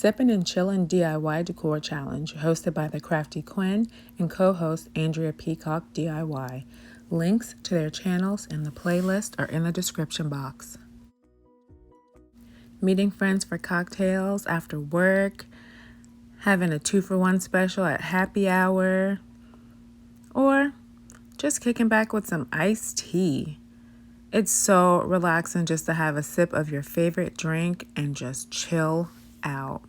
Sippin and Chillin DIY Decor Challenge, hosted by the Crafty Quinn and co-host Andrea Peacock DIY. Links to their channels and the playlist are in the description box. Meeting friends for cocktails after work, having a 2-for-1 special at happy hour, or just kicking back with some iced tea. It's so relaxing just to have a sip of your favorite drink and just chill out.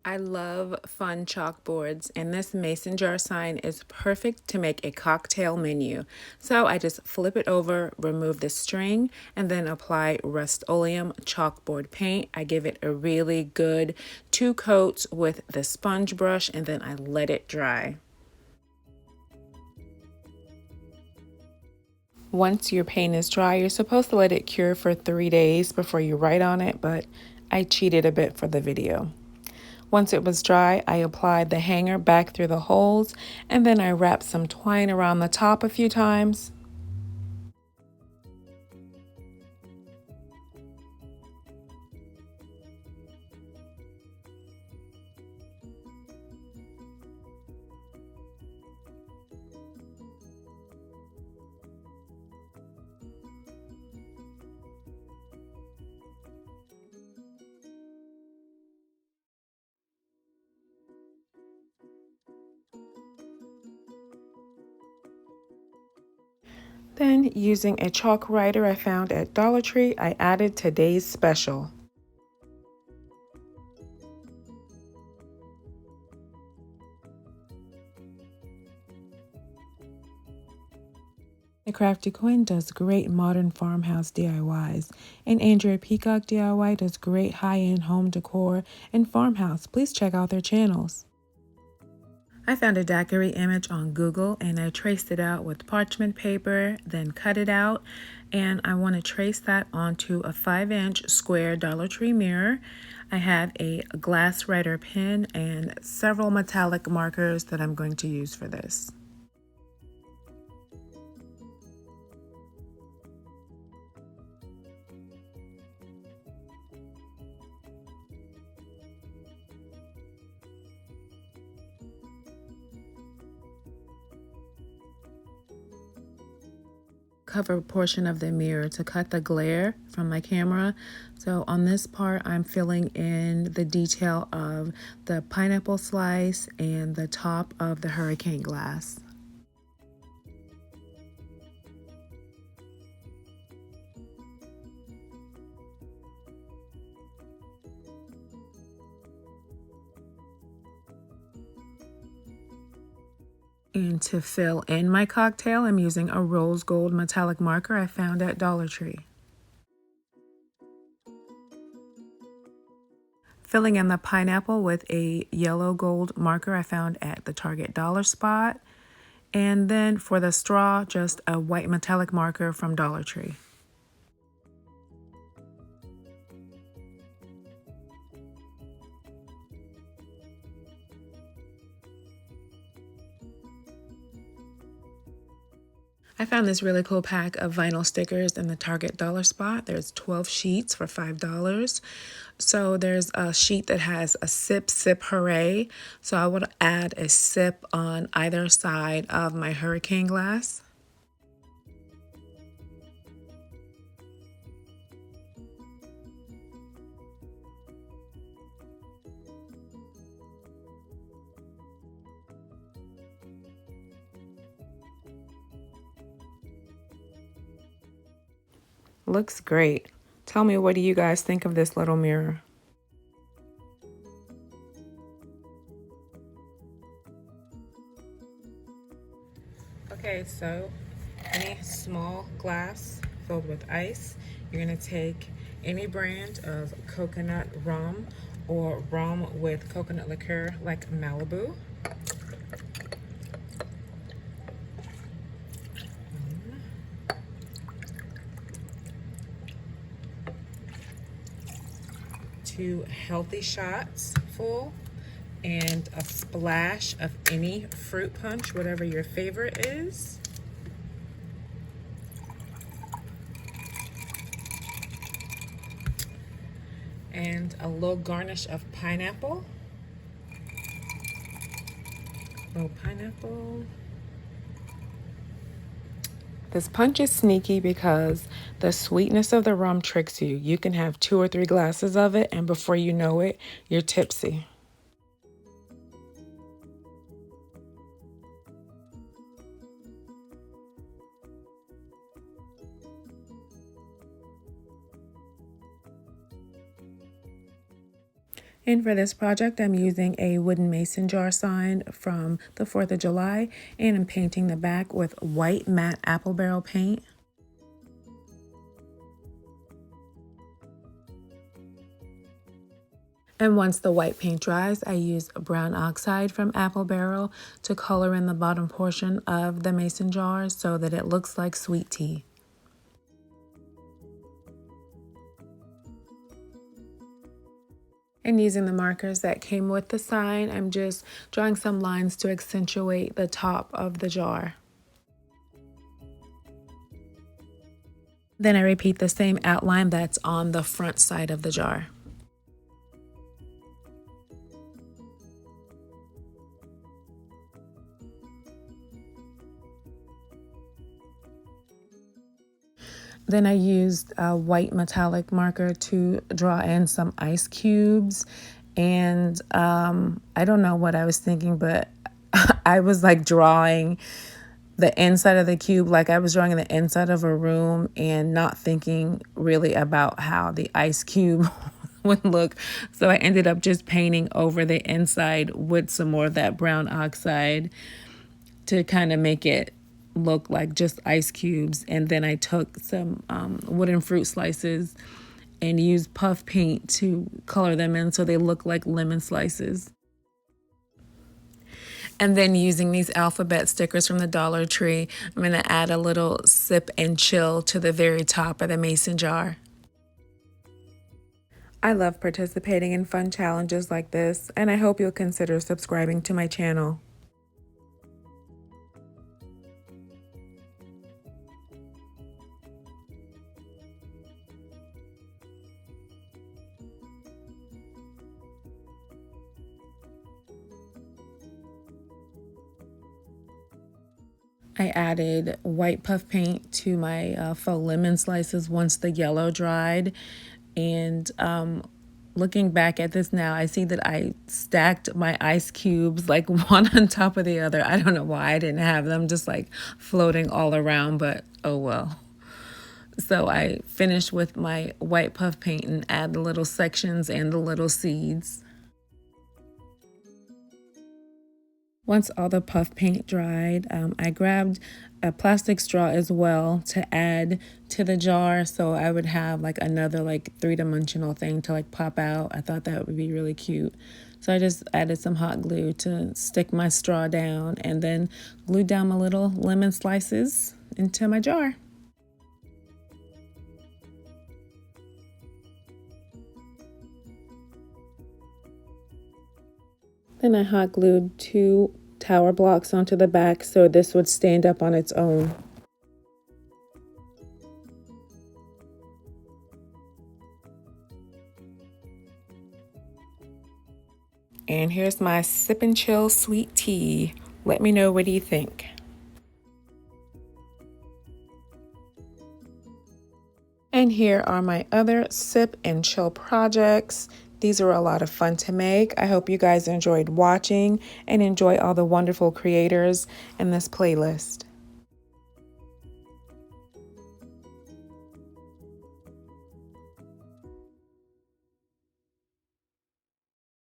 I love fun chalkboards, and this mason jar sign is perfect to make a cocktail menu. So I just flip it over, remove the string, and then apply Rust-Oleum chalkboard paint. I give it a really good 2 coats with the sponge brush, and then I let it dry. Once your paint is dry, you're supposed to let it cure for 3 days before you write on it, but I cheated a bit for the video. Once it was dry, I applied the hanger back through the holes, and then I wrapped some twine around the top a few times. Then, using a chalk writer I found at DollarTree, I added today's special. The Crafty Quinn does great modern farmhouse DIYs, and Andrea Peacock DIY does great high-end home decor and farmhouse. Please check out their channels. I found a daiquiri image on Google and I traced it out with parchment paper, then cut it out, and I want to trace that onto a 5-inch square Dollar Tree mirror. I have a glass writer pen and several metallic markers that I'm going to use for this. Cover portion of the mirror to cut the glare from my camera. So on this part, I'm filling in the detail of the pineapple slice and the top of the hurricane glass. And to fill in my cocktail, I'm using a rose gold metallic marker I found at Dollar Tree. Filling in the pineapple with a yellow gold marker I found at the Target dollar spot. And then for the straw, just a white metallic marker from Dollar Tree. I found this really cool pack of vinyl stickers in the Target dollar spot. There's 12 sheets for $5. So there's a sheet that has a sip, sip, hooray. So I would add a sip on either side of my hurricane glass. Looks great. Tell me, what do you guys think of this little mirror? Okay, so any small glass filled with ice, you're gonna take any brand of coconut rum or rum with coconut liqueur like Malibu. Two healthy shots full and a splash of any fruit punch, whatever your favorite is. and a little garnish of pineapple. Little pineapple. This punch is sneaky because the sweetness of the rum tricks you. You can have 2 or 3 glasses of it, and before you know it, you're tipsy. And for this project, I'm using a wooden mason jar sign from the 4th of July, and I'm painting the back with white matte apple barrel paint. And once the white paint dries, I use brown oxide from apple barrel to color in the bottom portion of the mason jar so that it looks like sweet tea. And using the markers that came with the sign, I'm just drawing some lines to accentuate the top of the jar. Then I repeat the same outline that's on the front side of the jar. Then I used a white metallic marker to draw in some ice cubes. And I don't know what I was thinking, but I was like drawing the inside of the cube like I was drawing the inside of a room and not thinking really about how the ice cube would look. So I ended up just painting over the inside with some more of that brown oxide to kind of make it look like just ice cubes. And then I took some wooden fruit slices and used puff paint to color them in so they look like lemon slices. And then using these alphabet stickers from the Dollar Tree, I'm going to add a little sip and chill to the very top of the mason jar. I love participating in fun challenges like this, and I hope you'll consider subscribing to my channel. I added white puff paint to my faux lemon slices once the yellow dried. And looking back at this now, I see that I stacked my ice cubes like one on top of the other. I don't know why I didn't have them just like floating all around, but oh well. So I finished with my white puff paint and add the little sections and the little seeds. Once all the puff paint dried, I grabbed a plastic straw as well to add to the jar so I would have like another like 3-dimensional thing to like pop out. I thought that would be really cute. So I just added some hot glue to stick my straw down and then glued down my little lemon slices into my jar. Then I hot glued 2 tower blocks onto the back so this would stand up on its own. And here's my Sip and Chill sweet tea. Let me know, what do you think? And here are my other Sip and Chill projects. These are a lot of fun to make. I hope you guys enjoyed watching and enjoy all the wonderful creators in this playlist.